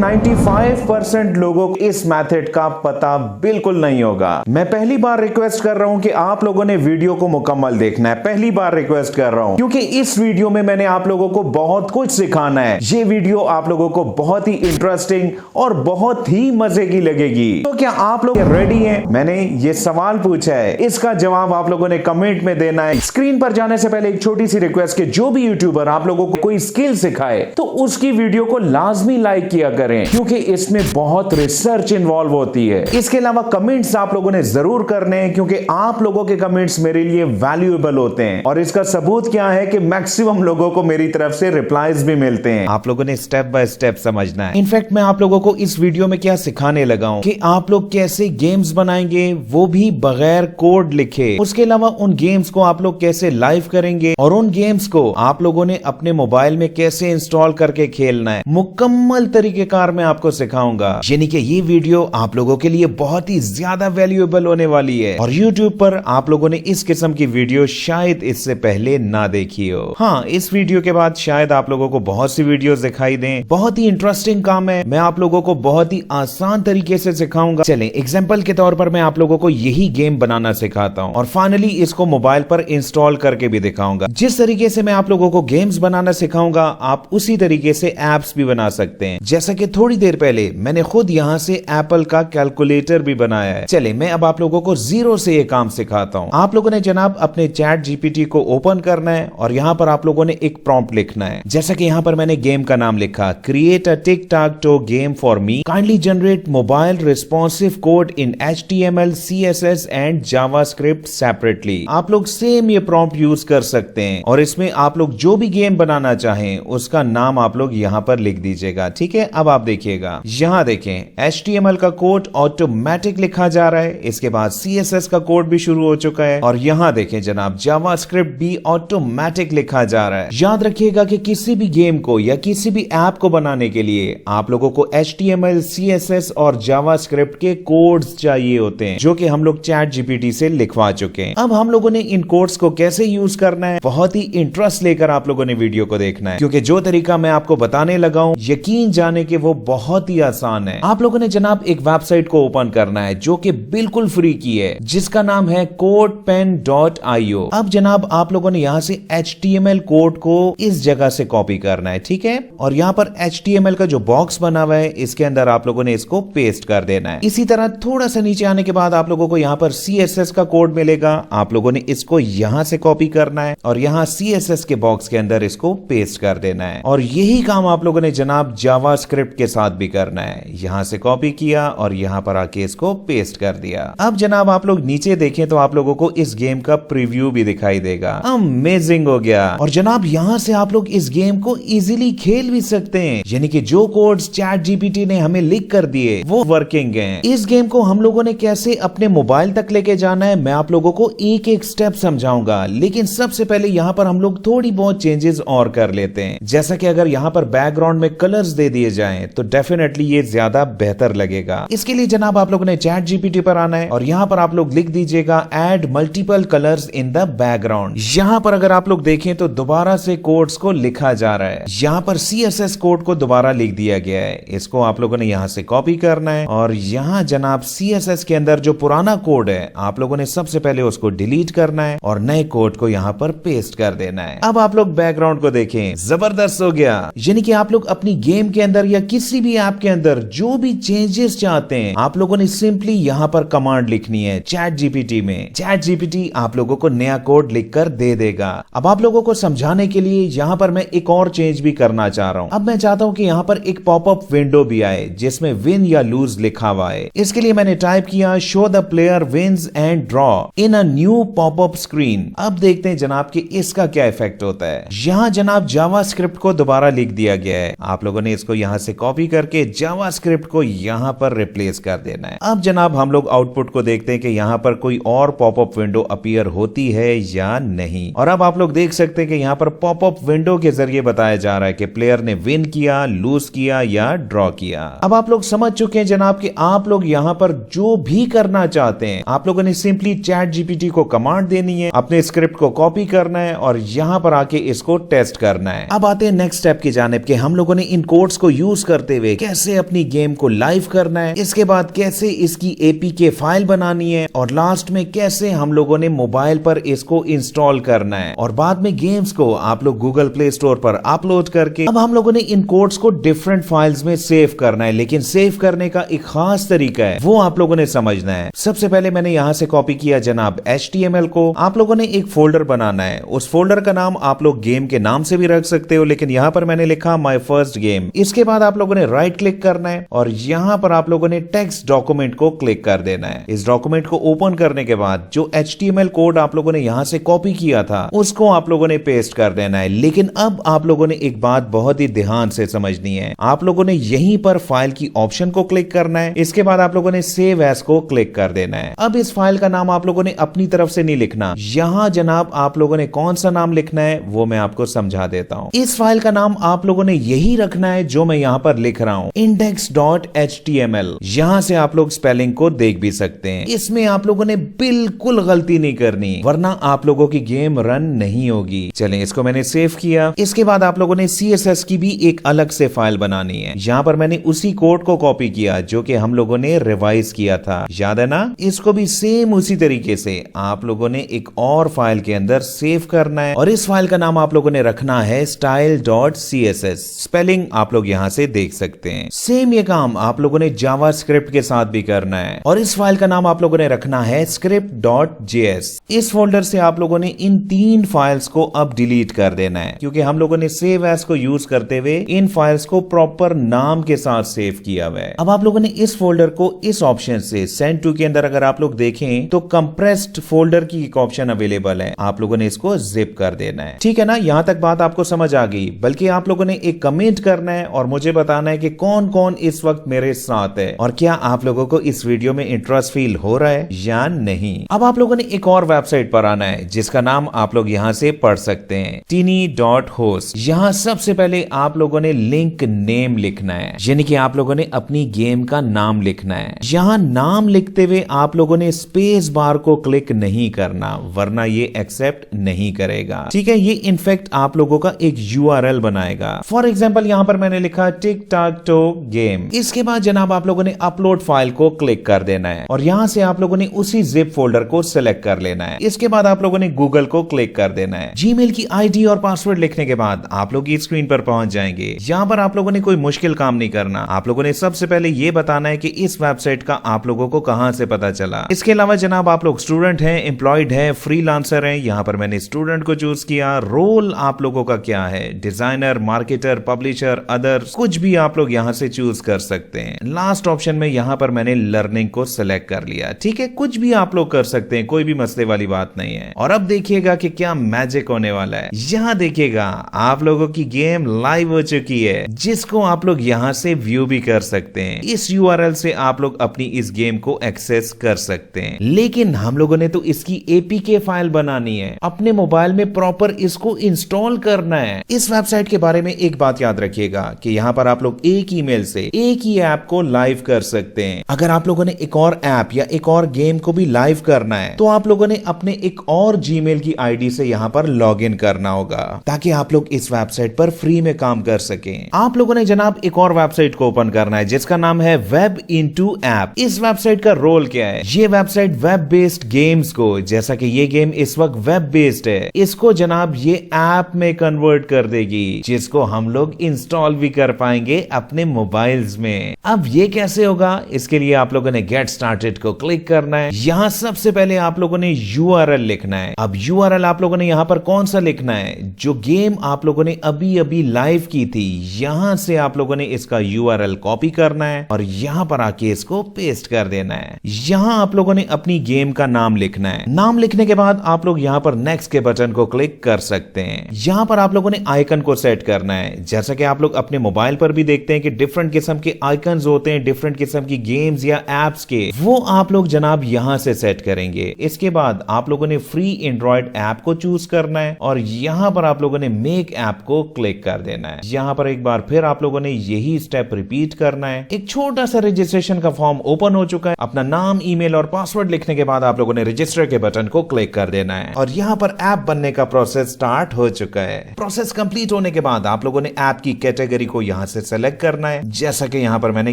95% लोगों को इस मेथड का पता बिल्कुल नहीं होगा। मैं पहली बार रिक्वेस्ट कर रहा हूं कि आप लोगों ने वीडियो को मुकम्मल देखना है। पहली बार रिक्वेस्ट कर रहा हूं क्योंकि इस वीडियो में मैंने आप लोगों को बहुत कुछ सिखाना है। ये वीडियो आप लोगों को बहुत ही इंटरेस्टिंग और बहुत ही मजे की लगेगी। तो क्या आप लोग रेडी हैं? मैंने ये सवाल पूछा है, इसका जवाब आप लोगों ने कमेंट में देना है। स्क्रीन पर जाने से पहले एक छोटी सी रिक्वेस्ट कि जो भी यूट्यूबर आप लोगों को कोई स्किल सिखाए तो उसकी वीडियो को लाजमी लाइक किया करें क्योंकि इसमें बहुत रिसर्च इन्वॉल्व होती है। इसके अलावा कमेंट्स आप लोगों ने जरूर करने हैं क्योंकि आप लोगों के कमेंट्स मेरे लिए वैल्यूएबल होते हैं और इसका सबूत क्या है कि मैक्सिमम लोगों को मेरी तरफ से रिप्लाईज भी मिलते हैं। आप लोगों ने स्टेप बाय स्टेप समझना है। इनफैक्ट मैं आप लोगों को इस वीडियो में क्या सिखाने लगा हूं कि आप लोग कैसे गेम्स बनाएंगे, वो भी बगैर कोड लिखे। उसके अलावा उन गेम्स को आप लोग कैसे लाइव करेंगे और उन गेम्स को आप लोगों ने अपने मोबाइल में कैसे इंस्टॉल करके खेलना है, मुकम्मल तरीकेकार मैं आपको सिखाऊंगा। यानी कि ये वीडियो आप लोगों के लिए बहुत ही ज्यादा वैल्यूएबल होने वाली है और YouTube पर आप लोगों ने इस किस्म की वीडियो शायद इससे पहले ना देखी हो। हाँ, इस वीडियो के बाद शायद आप लोगों को बहुत सी वीडियोस दिखाई दें। बहुत ही इंटरेस्टिंग काम है। मैं आप लोगों को बहुत ही आसान तरीके से सिखाऊंगा। चलें, एग्जांपल के तौर पर मैं आप लोगों को यही गेम बनाना सिखाता हूँ और फाइनली इसको मोबाइल पर इंस्टॉल करके भी दिखाऊंगा। जिस तरीके से मैं आप लोगों को गेम्स बनाना सिखाऊंगा आप उसी तरीके से एप्स भी बना सकते हैं। जैसा कि थोड़ी देर पहले मैंने खुद यहाँ से एप्पल का कैलकुलेटर भी बनाया है। चले, मैं अब आप लोगों को जीरो से ये काम सिखाता हूँ। आप लोगों ने जनाब अपने चैट जीपीटी को ओपन करना है और यहाँ पर आप लोगों ने एक प्रॉम्प्ट लिखना है। जैसा कि यहाँ पर मैंने गेम का नाम लिखा, create a tick tech to game for me, kindly generate mobile responsive code in HTML, CSS and JavaScript separately. आप लोग सेम ये प्रॉम्प्ट यूज कर सकते हैं और इसमें आप लोग जो भी गेम बनाना चाहें उसका नाम आप लोग यहाँ पर लिख दीजिएगा। ठीक है, अब आप देखिएगा, यहाँ देखें HTML का कोड ऑटोमेटिक लिखा जा रहा है। इसके बाद CSS का कोड भी शुरू हो चुका है और यहाँ देखें जनाब जावास्क्रिप्ट भी ऑटोमेटिक लिखा जा रहा है। याद रखिएगा कि किसी भी गेम को या किसी भी ऐप को बनाने के लिए आप लोगों को HTML, CSS और जावास्क्रिप्ट के कोड्स चाहिए होते हैं जो कि हम लोग चैट जीपीटी से लिखवा चुके हैं। अब हम लोगों ने इन कोड्स को कैसे यूज करना है, बहुत ही इंटरेस्ट लेकर आप लोगों ने वीडियो को देखना है क्योंकि जो तरीका मैं आपको बताने लगा हूं यकीन जाने के वो बहुत ही आसान है। आप लोगों ने जनाब एक वेबसाइट को ओपन करना है जो कि बिल्कुल फ्री की है जिसका नाम है codepen.io। अब जनाब आप लोगों ने यहाँ से HTML कोड को इस जगह से कॉपी करना है। ठीक है, और यहाँ पर HTML का जो बॉक्स बना हुआ है इसके अंदर आप लोगों ने इसको पेस्ट कर देना है। इसी तरह थोड़ा सा नीचे आने के बाद आप लोगों को यहाँ पर CSS का कोड मिलेगा। आप लोगों ने इसको यहाँ से कॉपी करना है और यहाँ CSS के बॉक्स के अंदर इसको पेस्ट कर देना है और यही काम आप लोगों ने जनाब जावास्क्रिप्ट के साथ भी करना है। यहाँ से कॉपी किया और यहाँ पर आके इसको पेस्ट कर दिया। अब जनाब आप लोग नीचे देखें तो आप लोगों को इस गेम का प्रीव्यू भी दिखाई देगा। अमेजिंग हो गया। और जनाब यहाँ से आप लोग इस गेम को इजीली खेल भी सकते हैं, यानी कि जो कोड्स चैट जीपीटी ने हमें लिख कर दिए वो वर्किंग हैं। इस गेम को हम लोगों ने कैसे अपने मोबाइल तक लेके जाना है मैं आप लोगों को एक एक स्टेप समझाऊंगा, लेकिन सबसे पहले यहाँ पर हम लोग थोड़ी बहुत चेंजेस और कर लेते हैं। जैसा कि अगर यहाँ पर बैकग्राउंड में कलर्स दे दिए जाएं तो डेफिनेटली ये ज्यादा बेहतर लगेगा। इसके लिए जनाब आप लोगों ने चैट जीपीटी पर आना है और यहाँ पर आप लोग लिख दीजिएगा add multiple colours in the background. यहाँ पर अगर आप लोग देखें तो दोबारा से कोड्स को लिखा जा रहा है। यहाँ पर CSS कोड को दोबारा लिख दिया गया है। इसको आप लोगों ने यहाँ से कॉपी करना है और यहाँ जनाब CSS के अंदर जो पुराना कोड है आप लोगों ने सबसे पहले उसको डिलीट करना है और नए कोड को यहाँ पर पेस्ट कर देना है। अब आप लोग बैकग्राउंड को देखें, जबरदस्त हो गया। यानी कि आप लोग अपनी गेम के अंदर या किसी भी ऐप के अंदर जो भी चेंजेस चाहते हैं आप लोगों ने सिंपली यहाँ पर कमांड लिखनी है चैट जीपीटी में। चैट जीपीटी आप लोगों को नया कोड लिखकर दे देगा। अब आप लोगों को समझाने के लिए यहाँ पर मैं एक और चेंज भी करना चाह रहा हूँ। अब मैं चाहता हूँ कि यहाँ पर एक पॉपअप विंडो भी आए जिसमें विन या लूज लिखा हुआ है। इसके लिए मैंने टाइप किया show the player wins and draw in a new popup screen. अब देखते हैं जनाब कि इसका क्या इफेक्ट होता है। यहाँ जनाब जावास्क्रिप्ट को दोबारा लिख दिया गया है। आप लोगों ने इसको यहाँ से कॉपी करके जावास्क्रिप्ट को यहाँ पर रिप्लेस कर देना है। अब जनाब हम लोग आउटपुट को देखते हैं कि यहाँ पर कोई और पॉपअप विंडो अपीयर होती है या नहीं। और अब आप लोग देख सकते हैं कि यहाँ पर पॉपअप विंडो के जरिए बताया जा रहा है कि प्लेयर ने विन किया, लूज किया या ड्रॉ किया। अब आप लोग समझ चुके हैं जनाब कि आप लोग यहाँ पर जो भी करना चाहते हैं आप लोगों ने सिंपली चैट जीपीटी को कमांड देनी है, अपने स्क्रिप्ट को कॉपी करना है और यहाँ पर आके इसको टेस्ट करना है। अब आते हैं नेक्स्ट स्टेप की जानिब कि हम लोगों ने इन कोड्स को यूज करते हुए कैसे अपनी गेम को लाइव करना है, इसके बाद कैसे इसकी एपीके फाइल बनानी है और लास्ट में कैसे हम लोगों ने मोबाइल पर इसको इंस्टॉल करना है और बाद में गेम्स को आप लोग गूगल प्ले स्टोर पर अपलोड करके अब हम लोगों ने इन कोड्स को डिफरेंट फाइल्स में सेव करना है। लेकिन सेव करने का एक खास तरीका है, वो आप लोगों ने समझना है। सबसे पहले मैंने यहां से कॉपी किया जनाब HTML को। आप लोगों ने एक फोल्डर बनाना है, उस फोल्डर का नाम आप लोग गेम के नाम से भी रख सकते हो, लेकिन यहां पर मैंने लिखा माय फर्स्ट गेम। इसके बाद आप लोगों ने राइट क्लिक करना है और यहां पर आप लोगों ने टेक्स्ट डॉक्यूमेंट को क्लिक कर देना है। इस डॉक्यूमेंट को ओपन करने के बाद जो HTML कोड आप लोगों ने यहां से कॉपी किया था उसको आप लोगों ने पेस्ट कर देना है। लेकिन अब आप लोगों ने एक बात बहुत ही ध्यान से समझनी है। आप लोगों ने यहीं पर फाइल की ऑप्शन को क्लिक करना है, इसके बाद आप लोगों ने सेव एज को क्लिक कर देना है। अब इस फाइल का नाम आप लोगों ने अपनी तरफ से नहीं लिखना, यहां जनाब आप लोगों ने कौन सा नाम लिखना है वो मैं आपको समझा देता हूं। इस फाइल का नाम आप लोगों ने यही रखना है जो मैं यहां पर लिख रहा हूं, index.html। यहां से आप लोग स्पेलिंग को देख भी सकते हैं। इसमें आप लोगों ने बिल्कुल गलती नहीं करनी, वरना आप लोगों की गेम रन नहीं होगी। चलें, इसको मैंने सेव किया। इसके बाद आप लोगों ने CSS की भी एक अलग से फाइल बनानी है। यहां पर मैंने उसी कोड को कॉपी किया जो कि हम लोगों ने रिवाइज किया था, याद है ना। इसको भी सेम उसी तरीके से आप लोगों ने एक और फाइल के अंदर सेव करना है और इस फाइल का नाम आप लोगों ने रखना है style.css। स्पेलिंग आप लोग यहां से देख सकते हैं। सेम ये काम आप लोगों ने जावास्क्रिप्ट के साथ भी करना है और इस फाइल का नाम आप लोगों ने रखना है script.js। इस फोल्डर से आप लोगों ने इन 3 फाइल्स को अब डिलीट कर देना है, क्योंकि हम लोगों ने सेव एज को यूज करते हुए इन फाइल्स को प्रॉपर नाम के साथ सेव किया हुआ है। अब आप लोगों ने इस फोल्डर को इस ऑप्शन से सेंड टू के अंदर अगर आप लोग देखें तो कंप्रेस्ड फोल्डर की एक ऑप्शन अवेलेबल है, आप लोगों ने इसको जिप कर देना है। ठीक है ना, यहां तक बात आपको समझ आ गई। बल्कि आप लोगों ने एक कमेंट करना है और मुझे बताना है कि कौन कौन इस वक्त मेरे साथ है और क्या आप लोगों को इस वीडियो में इंटरेस्ट फील हो रहा है या नहीं। अब आप लोगों ने एक और वेबसाइट पर आना है जिसका नाम आप लोग यहां से पढ़ सकते हैं, tiny.host। यहां सबसे पहले आप लोगों ने लिंक नेम लिखना है, यानी कि आप लोगों ने अपनी गेम का नाम लिखना है। यहां नाम लिखते हुए आप लोगों ने स्पेस बार को क्लिक नहीं करना, वरना ये एक्सेप्ट नहीं करेगा। ठीक है, ये इनफैक्ट आप लोगों का एक URL बनाएगा। फॉर एग्जाम्पल यहां पर मैंने लिखा टिक टाक टो गेम। इसके बाद जनाब आप लोगों ने अपलोड फाइल को क्लिक कर देना है और यहां से आप लोगों ने उसी जिप फोल्डर को सिलेक्ट कर लेना है। इसके बाद आप लोगों ने गूगल को क्लिक कर देना है। जीमेल की ID और पासवर्ड लिखने के बाद आप लोग इस स्क्रीन पर पहुंच जाएंगे। यहां पर आप लोगों ने कोई मुश्किल काम नहीं करना, आप लोगों ने सबसे पहले ये बताना है कि इस वेबसाइट का आप लोगों को कहां से पता चला। इसके अलावा जनाब आप लोग स्टूडेंट हैं, एम्प्लॉयड हैं, फ्रीलांसर हैं। यहां पर मैंने स्टूडेंट को चूज किया। रोल आप लोगों का क्या है, डिजाइनर, मार्केटर, पब्लिशर, अदर, कुछ भी आप लोग यहां से चूज कर सकते हैं। लास्ट ऑप्शन में यहां पर मैंने लर्निंग को सिलेक्ट कर लिया। ठीक है, कुछ भी आप लोग कर सकते हैं, कोई भी मसले वाली बात नहीं है। और अब देखिएगा कि क्या मैजिक होने वाला है। यहां देखिएगा आप लोगों की गेम लाइव हो चुकी है, जिसको आप लोग यहां से व्यू भी कर सकते हैं। इस URL से आप लोग अपनी इस गेम को एक्सेस कर सकते हैं। लेकिन हम लोगों ने तो इसकी APK फाइल बनानी है, अपने मोबाइल में प्रॉपर इसको इंस्टॉल करना है। इस वेबसाइट के बारे में एक बात याद रखिएगा कि यहाँ पर आप लोग एक ईमेल से एक ही ऐप को लाइव कर सकते हैं। अगर आप लोगों ने एक और ऐप या एक और गेम को भी लाइव करना है तो आप लोगों ने अपने एक और जीमेल की ID से यहाँ पर लॉग इन करना होगा, ताकि आप लोग इस वेबसाइट पर फ्री में काम कर सकें। आप लोगों ने जनाब एक और वेबसाइट को ओपन करना है जिसका नाम है Webinto ऐप। इस वेबसाइट का रोल क्या है, ये वेबसाइट वेब बेस्ड गेम्स को, जैसा कि ये गेम इस वक्त वेब बेस्ड है, इसको जनाब ये ऐप में कन्वर्ट कर देगी, जिसको हम लोग इंस्टॉल भी कर पाएंगे अपने मोबाइल्स में। अब ये कैसे होगा, इसके लिए आप लोगों ने गेट स्टार्टेड को क्लिक करना है। यहाँ सबसे पहले आप लोगों ने URL लिखना है। अब URL आप लोगों ने यहाँ पर कौन सा लिखना है, जो गेम आप लोगों ने अभी अभी लाइव की थी, यहां से आप लोगों ने इसका URL कॉपी करना है और यहां पर आके इसको पेस्ट कर देना है। यहां आप लोगों ने अपनी गेम का नाम लिखना है। नाम लिखने के बाद आप लोग यहां पर नेक्स्ट के बटन को क्लिक कर सकते हैं। यहां पर आप लोगों ने आइकन को सेट करना है। जैसा कि आप लोग अपने मोबाइल पर भी देखते हैं कि डिफरेंट किस्म के आइकन्स होते हैं डिफरेंट किस्म की गेम्स या एप्स के, वो आप लोग जनाब यहां से सेट करेंगे। इसके बाद आप लोगों ने फ्री एंड्रॉइड ऐप को चूज करना है और यहां पर आप लोगों ने मेक ऐप को क्लिक कर देना है। यहां पर एक बार फिर आप लोगों ने यही स्टेप रिपीट करना है। एक छोटा सा रजिस्ट्रेशन का फॉर्म ओपन हो चुका है। अपना नाम, ईमेल और पासवर्ड लिखने के बाद आप लोगों ने रजिस्टर के बटन को क्लिक कर देना है और यहां पर ऐप बनने का प्रोसेस स्टार्ट हो चुका है। प्रोसेस कंप्लीट होने के बाद आप लोगों ने ऐप की कैटेगरी को यहां से से सेलेक्ट करना है। जैसा कि यहाँ पर मैंने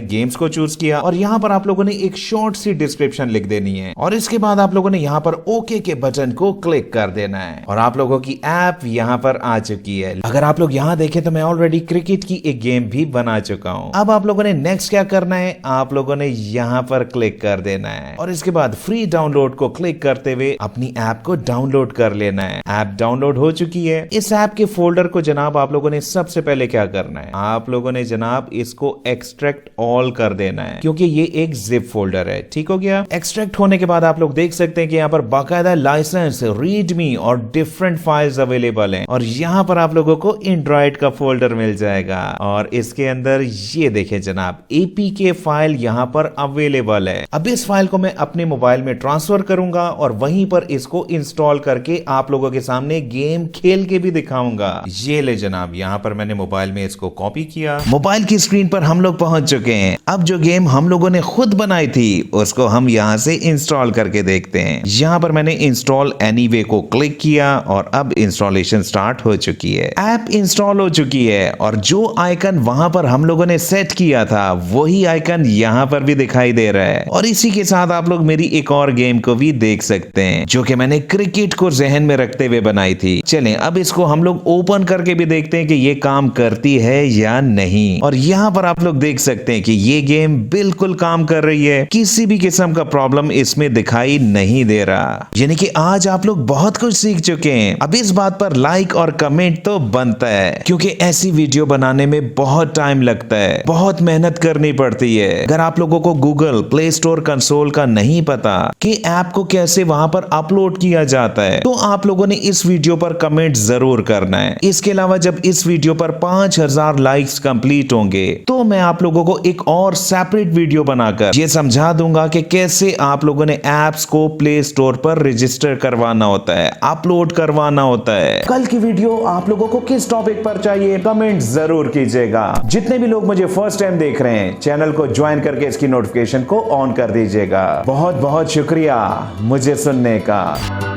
गेम्स को चूज किया और यहाँ पर आप लोगों ने एक शॉर्ट सी डिस्क्रिप्शन लिख देनी है और इसके बाद आप लोगों ने यहाँ पर ओके के बटन को क्लिक कर देना है और आप लोगों की ऐप यहाँ पर आ चुकी है। अगर आप लोग यहाँ देखें तो मैं ऑलरेडी क्रिकेट की एक गेम भी बना चुका हूँ। अब आप लोगों ने नेक्स्ट क्या करना है, आप लोगों ने यहाँ पर क्लिक कर देना है और इसके बाद फ्री डाउनलोड को क्लिक करते हुए अपनी ऐप को डाउनलोड कर लेना है। ऐप डाउनलोड हो चुकी है। इस ऐप के फोल्डर को जनाब आप लोगों ने सबसे पहले क्या करना है, आप लोगों ने जनाब इसको एक्सट्रैक्ट ऑल कर देना है क्योंकि ये एक जिप फोल्डर है। ठीक हो गया। एक्सट्रैक्ट होने के बाद आप लोग देख सकते हैं कि यहाँ पर बाकायदा लाइसेंस, रीडमी और डिफरेंट फाइल्स अवेलेबल हैं और यहाँ पर आप लोगों को एंड्रॉइड का फोल्डर मिल जाएगा और इसके अंदर ये देखें जनाब एपीके फाइल यहाँ पर अवेलेबल है। अब इस फाइल को मैं अपने मोबाइल में ट्रांसफर करूंगा और वहीं पर इसको इंस्टॉल करके आप लोगों के सामने गेम खेल के भी दिखाऊंगा। ये ले जनाब, यहाँ पर मैंने मोबाइल में इसको कॉपी किया। मोबाइल की स्क्रीन पर हम लोग पहुंच चुके हैं। अब जो गेम हम लोगों ने खुद बनाई थी उसको हम यहाँ से इंस्टॉल करके देखते हैं। यहाँ पर मैंने इंस्टॉल एनीवे को क्लिक किया और अब इंस्टॉलेशन स्टार्ट हो चुकी है। ऐप इंस्टॉल हो चुकी है और जो आइकन वहां पर हम लोगों ने सेट किया था वही आइकन यहाँ पर भी दिखाई दे रहा है और इसी के साथ आप लोग मेरी एक और गेम को भी देख सकते हैं जो कि मैंने क्रिकेट को जहन में रखते हुए बनाई थी। चलें अब इसको हम लोग ओपन करके भी देखते हैं कि ये काम करती है या नहीं और यहाँ पर आप लोग देख सकते हैं कि ये गेम बिल्कुल काम कर रही है। किसी भी किस्म का प्रॉब्लम इसमें दिखाई नहीं दे रहा। यानी कि आज आप लोग बहुत कुछ सीख चुके हैं। अब इस बात पर लाइक और कमेंट तो बनता है क्योंकि ऐसी वीडियो बनाने में बहुत टाइम लगता है, बहुत मेहनत करनी पड़ती है। अगर आप लोगों को गूगल प्ले स्टोर कंसोल का नहीं पता कि ऐप को कैसे वहां पर अपलोड किया जाता है तो आप लोगों ने इस वीडियो पर कमेंट जरूर करना है। इसके अलावा जब इस वीडियो पर 5000 लाइक्स कंप्लीट होंगे तो मैं आप लोगों को एक और सेपरेट वीडियो बनाकर ये समझा दूंगा कि कैसे आप लोगों ने ऐप्स को प्ले स्टोर पर रजिस्टर करवाना होता है, अपलोड करवाना होता है। कल की वीडियो आप लोगों को किस टॉपिक पर चाहिए कमेंट जरूर कीजिएगा। जितने भी लोग मुझे फर्स्ट टाइम देख रहे हैं चैनल को ज्वाइन करके इसकी नोटिफिकेशन को ऑन कर दीजिएगा। बहुत बहुत शुक्रिया मुझे सुनने का।